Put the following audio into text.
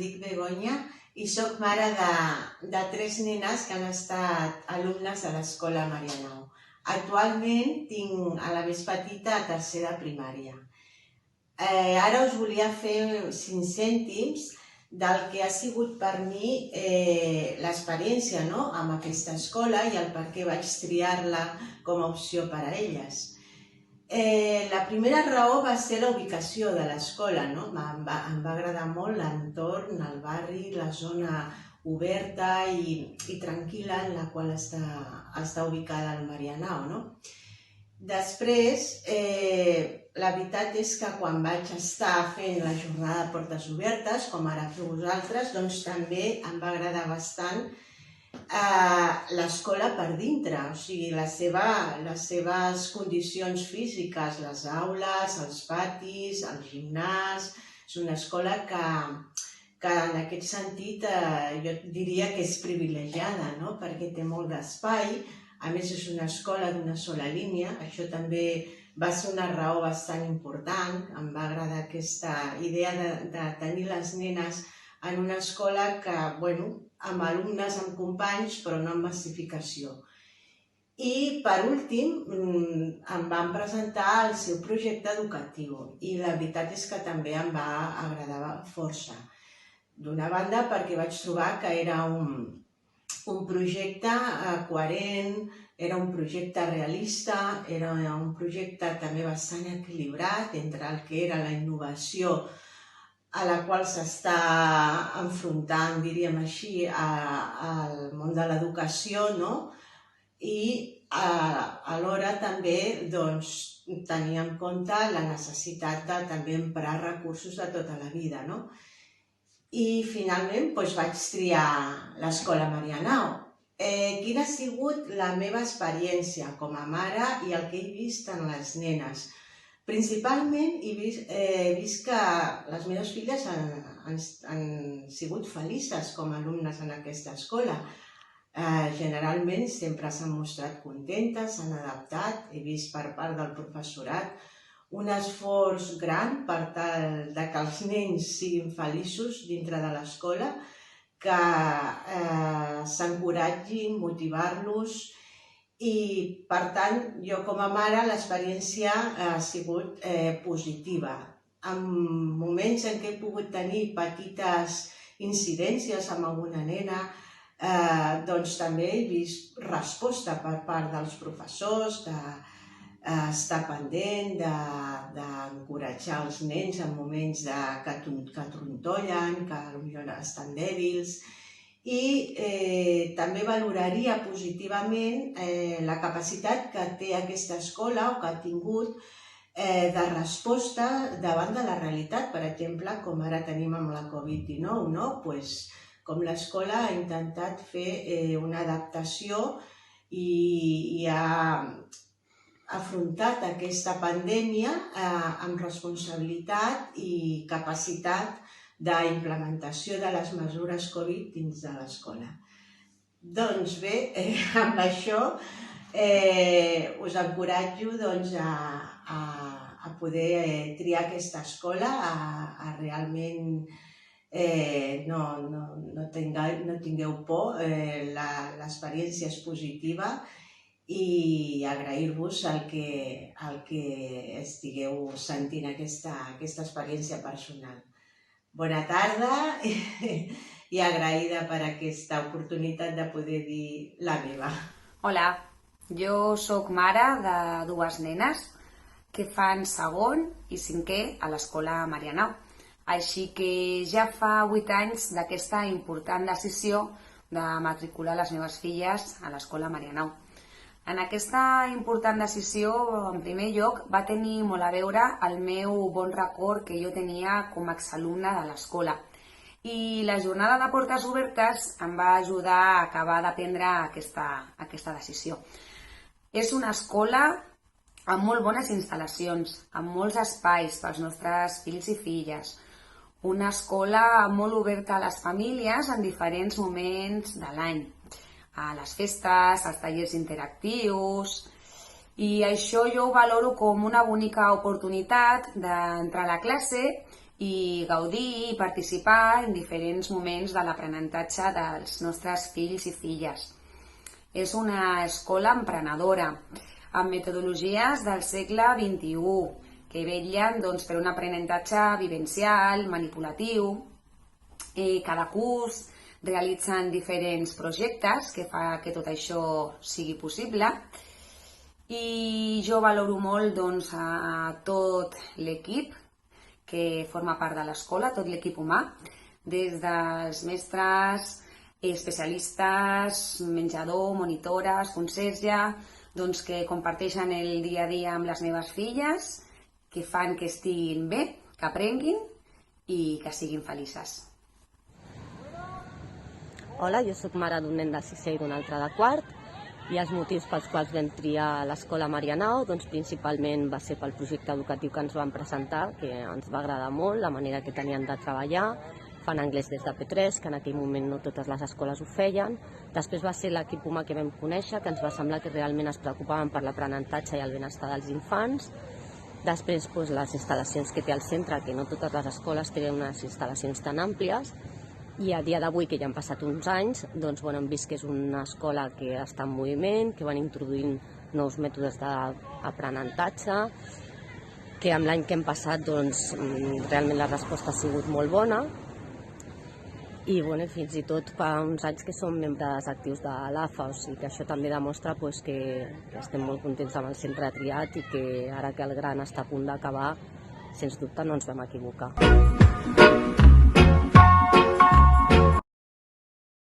dic Begoña i soc mare de 3 nenes que han estat alumnes a l'Escola Marianao. Actualment tinc a la més petita a tercer de primària. Ara us volia fer 5 cèntims del que ha sigut per mi l'experiència amb aquesta escola i el per què vaig triar-la com a opció per a elles. La primera raó va ser la ubicació de l'escola. Em va agradar molt l'entorn, el barri, la zona oberta i tranquil·la en la qual està ubicada el Marianao. Després, la veritat és que quan vaig estar fent la jornada de portes obertes, com ara feu vosaltres, doncs també em va agradar bastant l'escola per dintre, o sigui, les seves condicions físiques, les aules, els patis, el gimnàs. És una escola que en aquest sentit jo diria que és privilegiada, perquè té molt d'espai. A més, és una escola d'una sola línia. Això també va ser una raó bastant important. Em va agradar aquesta idea de tenir les nenes en una escola que, amb alumnes, amb companys, però no amb massificació. I, per últim, em van presentar el seu projecte educatiu i la veritat és que també em va agradar força. D'una banda, perquè vaig trobar que era un projecte coherent, era un projecte realista, era un projecte també bastant equilibrat entre el que era la innovació a la qual s'està enfrontant, diríem així, al món de l'educació, i alhora també tenir en compte la necessitat de també emprar recursos de tota la vida. I finalment vaig triar l'Escola Marianao. Quina ha sigut la meva experiència com a mare i el que he vist en les nenes? Principalment he vist que les meves filles han sigut felices com a alumnes en aquesta escola. Generalment sempre s'han mostrat contentes, s'han adaptat. He vist per part del professorat un esforç gran per tal que els nens siguin feliços dintre de l'escola, que s'encoratgin, motivar-los. I, per tant, jo com a mare l'experiència ha sigut positiva. En moments en què he pogut tenir petites incidències amb alguna nena, doncs també he vist resposta per part dels professors, d'estar pendent, d'encoratjar els nens en moments que trontollen, que potser estan dèbils. I també valoraria positivament la capacitat que té aquesta escola o que ha tingut de resposta davant de la realitat. Per exemple, com ara tenim amb la Covid-19, com l'escola ha intentat fer una adaptació i ha afrontat aquesta pandèmia amb responsabilitat i capacitat d'implementació de les mesures Covid dins de l'escola. Doncs bé, amb això us encoratjo a poder triar aquesta escola, a realment no tingueu por, l'experiència és positiva i agrair-vos el que estigueu sentint aquesta experiència personal. Bona tarda i agraïda per aquesta oportunitat de poder dir la meva. Hola, jo sóc mare de 2 nenes que fan segon i 5è a l'Escola Marianao. Així que ja fa 8 anys d'aquesta important decisió de matricular les meves filles a l'Escola Marianao. En aquesta important decisió, en primer lloc, va tenir molt a veure el meu bon record que jo tenia com a exalumna de l'escola. I la jornada de portes obertes em va ajudar a acabar de prendre aquesta decisió. És una escola amb molt bones instal·lacions, amb molts espais pels nostres fills i filles. Una escola molt oberta a les famílies en diferents moments de l'any. A les festes, als tallers interactius, i això jo ho valoro com una bonica oportunitat d'entrar a la classe i gaudir i participar en diferents moments de l'aprenentatge dels nostres fills i filles. És una escola emprenedora, amb metodologies del segle XXI, que vetllen per un aprenentatge vivencial, manipulatiu. Cada curs realitzen diferents projectes que fa que tot això sigui possible. I jo valoro molt a tot l'equip que forma part de l'escola, tot l'equip humà, des dels mestres, especialistes, menjador, monitores, conserge, que comparteixen el dia a dia amb les meves filles, que fan que estiguin bé, que aprenguin i que siguin felices. Hola, jo soc mare d'un nen de 6è i d'un altre de 4è, i els motius pels quals vam triar l'escola Marianao principalment va ser pel projecte educatiu que ens van presentar, que ens va agradar molt, la manera que tenien de treballar. Fan anglès des de P3, que en aquell moment no totes les escoles ho feien. Després va ser l'equip humà que vam conèixer, que ens va semblar que realment es preocupaven per l'aprenentatge i el benestar dels infants. Després les instal·lacions que té el centre, que no totes les escoles tenen unes instal·lacions tan àmplies. I a dia d'avui, que ja han passat uns anys, hem vist que és una escola que està en moviment, que van introduint nous mètodes d'aprenentatge, que amb l'any que hem passat realment la resposta ha sigut molt bona. I fins i tot fa uns anys que som membres actius de l'AFA, o sigui que això també demostra que estem molt contents amb el centre triat i que ara que el gran està a punt d'acabar, sens dubte no ens vam equivocar.